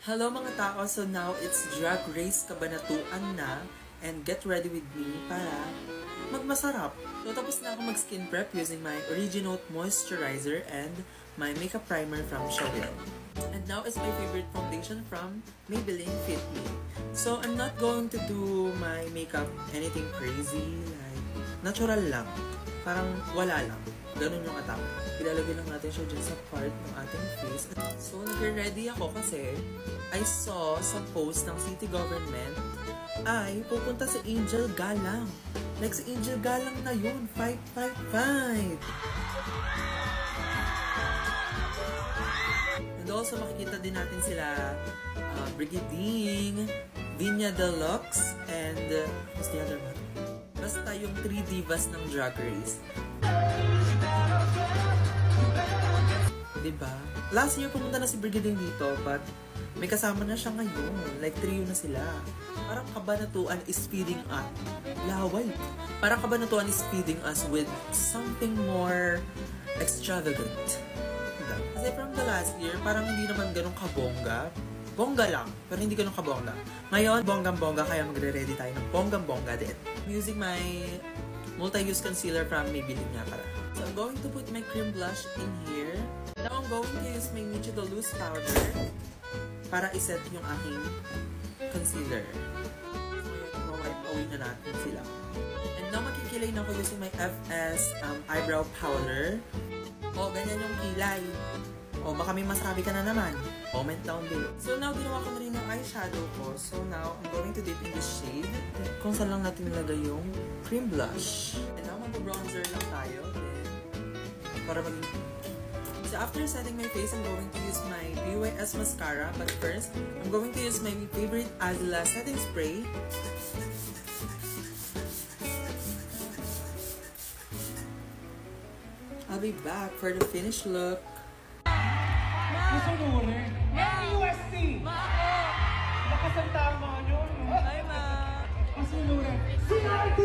Hello mga tao, so now it's Drag Race Kabanatuan na and get ready with me para magmasarap. So tapos na ako mag-skin prep using my Original Moisturizer and my makeup primer from Showell. And now is my favorite foundation from Maybelline Fit Me. So I'm not going to do my makeup anything crazy, like natural lang. Parang wala lang. Ganun yung atake. Ilalagay lang natin siya dyan sa part ng ating face. So, nag-ready ako kasi I saw sa post ng city government ay pupunta sa Angel Galang. Like, sa Angel Galang na yun. 555! And also, makikita din natin sila Brigading, Vinya Deluxe, and what's the other one? Basta yung 3 divas ng Drag Race. Diba? Last year pumunta na si Brigading dito, but may kasama na siya ngayon. Like, trio na sila. Parang Kabanatuan is feeding us. Laway. Parang Kabanatuan is feeding us with something more extravagant. Diba? Kasi from the last year, parang hindi naman ganun kabongga. Bongga lang, pero hindi ganun kabongga. Ngayon, bonggang-bongga, kaya magre-ready tayo ng bonggang-bongga din. I'm using my multi-use concealer from Maybelline nga pala. So I'm going to put my cream blush in here. Now I'm going to use my Niche the Loose powder para iset yung aking concealer. So wipe away na natin sila. And now makikilay na ako using my FS eyebrow powder. O, ganyan yung kilay. O, baka may masabi ka na naman. Comment down below. So now, ginawa ko na rin yung eyeshadow ko. So now, I'm going to dip in this shade. Kung saan lang natin nilagay yung cream blush. And now, mag-bronzer lang tayo. Then, para maging... So after setting my face, I'm going to use my BYS mascara. But first, I'm going to use my favorite Azula setting spray. I'll be back for the finished look. Masunuri. USC. Nakasanta ang mga yun. Ay, ma. Masunuri. CRT.